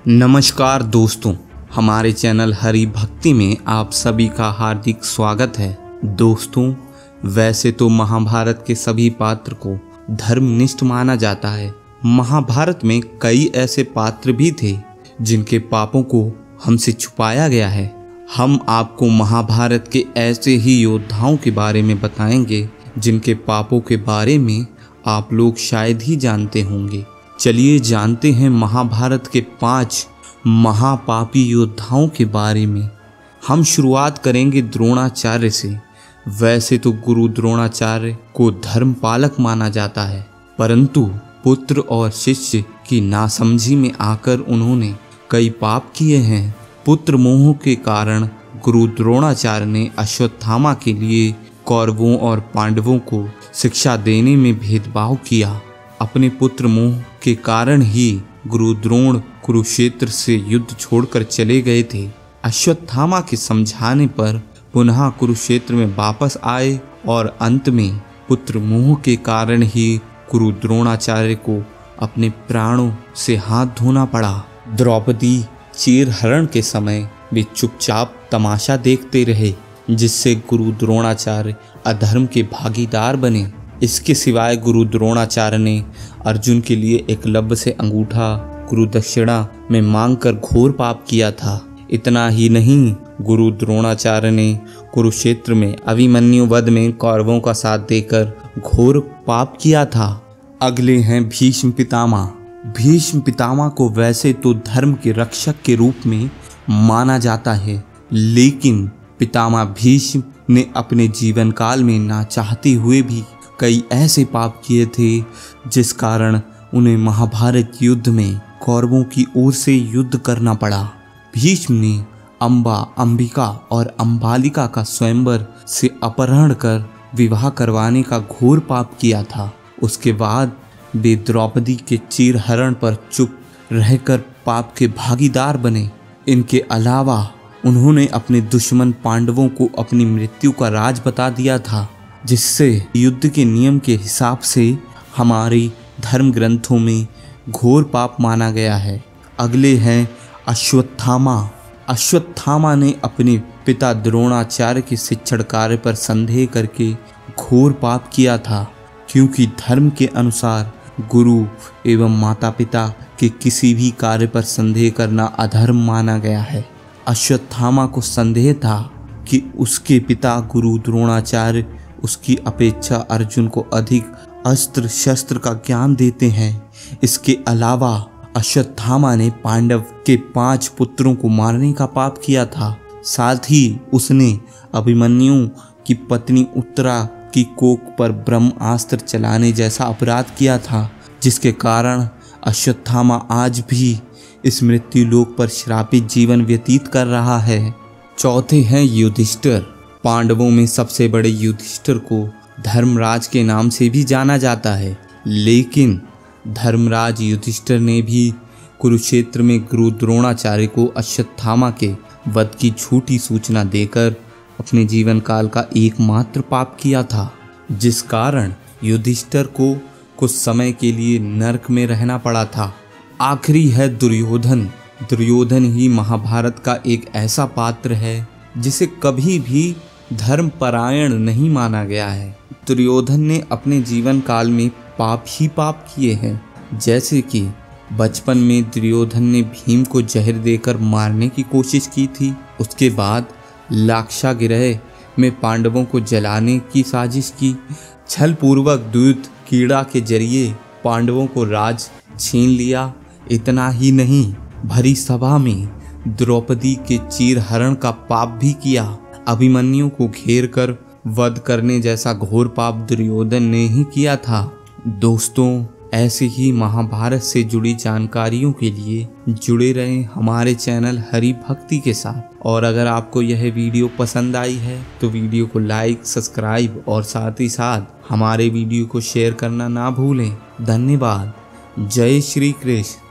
नमस्कार दोस्तों, हमारे चैनल हरि भक्ति में आप सभी का हार्दिक स्वागत है। दोस्तों, वैसे तो महाभारत के सभी पात्र को धर्मनिष्ठ माना जाता है। महाभारत में कई ऐसे पात्र भी थे जिनके पापों को हमसे छुपाया गया है। हम आपको महाभारत के ऐसे ही योद्धाओं के बारे में बताएंगे जिनके पापों के बारे में आप लोग शायद ही जानते होंगे। चलिए जानते हैं महाभारत के 5 महापापी योद्धाओं के बारे में। हम शुरुआत करेंगे द्रोणाचार्य से। वैसे तो गुरु द्रोणाचार्य को धर्मपालक माना जाता है, परंतु पुत्र और शिष्य की नासमझी में आकर उन्होंने कई पाप किए हैं। पुत्र मोह के कारण गुरु द्रोणाचार्य ने अश्वत्थामा के लिए कौरवों और पांडवों को शिक्षा देने में भेदभाव किया। अपने पुत्र मोह के कारण ही गुरु द्रोण कुरुक्षेत्र से युद्ध छोड़कर चले गए थे। अश्वत्थामा के समझाने पर पुनः कुरुक्षेत्र में वापस आए और अंत में पुत्र मोह के कारण ही गुरु द्रोणाचार्य को अपने प्राणों से हाथ धोना पड़ा। द्रौपदी चीरहरण के समय वे चुपचाप तमाशा देखते रहे, जिससे गुरु द्रोणाचार्य अधर्म के भागीदार बने। इसके सिवाय गुरु द्रोणाचार्य ने अर्जुन के लिए एकलव्य से अंगूठा गुरु दक्षिणा में मांगकर घोर पाप किया था। इतना ही नहीं, गुरु द्रोणाचार्य ने कुरुक्षेत्र में अभिमन्यु वध में कौरवों का साथ देकर घोर पाप किया था। अगले हैं भीष्म पितामह। भीष्म पितामह को वैसे तो धर्म के रक्षक के रूप में माना जाता है, लेकिन पितामह भीष्म ने अपने जीवन काल में ना चाहते हुए भी कई ऐसे पाप किए थे जिस कारण उन्हें महाभारत युद्ध में कौरवों की ओर से युद्ध करना पड़ा। भीष्म ने अंबा, अंबिका और अंबालिका का स्वयंवर से अपहरण कर विवाह करवाने का घोर पाप किया था। उसके बाद वे द्रौपदी के चीरहरण पर चुप रहकर पाप के भागीदार बने। इनके अलावा उन्होंने अपने दुश्मन पांडवों को अपनी मृत्यु का राज बता दिया था, जिससे युद्ध के नियम के हिसाब से हमारी धर्म ग्रंथों में घोर पाप माना गया है। अगले हैं अश्वत्थामा। अश्वत्थामा ने अपने पिता द्रोणाचार्य के शिक्षण कार्य पर संदेह करके घोर पाप किया था, क्योंकि धर्म के अनुसार गुरु एवं माता पिता के किसी भी कार्य पर संदेह करना अधर्म माना गया है। अश्वत्थामा को संदेह था कि उसके पिता गुरु द्रोणाचार्य उसकी अपेक्षा अर्जुन को अधिक अस्त्र शस्त्र का ज्ञान देते हैं। इसके अलावा अश्वत्थामा ने पांडव के 5 पुत्रों को मारने का पाप किया था। साथ ही उसने अभिमन्यु की पत्नी उत्तरा की कोख पर ब्रह्मास्त्र चलाने जैसा अपराध किया था, जिसके कारण अश्वत्थामा आज भी इस मृत्यु लोक पर श्रापित जीवन व्यतीत कर रहा है। चौथे हैं युधिष्ठिर। पांडवों में सबसे बड़े युधिष्ठिर को धर्मराज के नाम से भी जाना जाता है, लेकिन धर्मराज युधिष्ठिर ने भी कुरुक्षेत्र में गुरु द्रोणाचार्य को अश्वत्थामा के वध की झूठी सूचना देकर अपने जीवन काल का एकमात्र पाप किया था, जिस कारण युधिष्ठिर को कुछ समय के लिए नरक में रहना पड़ा था। आखिरी है दुर्योधन। दुर्योधन ही महाभारत का एक ऐसा पात्र है जिसे कभी भी धर्मपरायण नहीं माना गया है। दुर्योधन ने अपने जीवन काल में पाप ही पाप किए हैं, जैसे कि बचपन में दुर्योधन ने भीम को जहर देकर मारने की कोशिश की थी। उसके बाद लाक्षागृह में पांडवों को जलाने की साजिश की। छल पूर्वक दूत कीड़ा के जरिए पांडवों को राज छीन लिया। इतना ही नहीं, भरी सभा में द्रौपदी के चीरहरण का पाप भी किया। अभिमन्यु को घेर कर वध करने जैसा घोर पाप दुर्योधन ने ही किया था। दोस्तों, ऐसे ही महाभारत से जुड़ी जानकारियों के लिए जुड़े रहें हमारे चैनल हरि भक्ति के साथ। और अगर आपको यह वीडियो पसंद आई है तो वीडियो को लाइक, सब्सक्राइब और साथ ही साथ हमारे वीडियो को शेयर करना ना भूलें। धन्यवाद। जय श्री कृष्ण।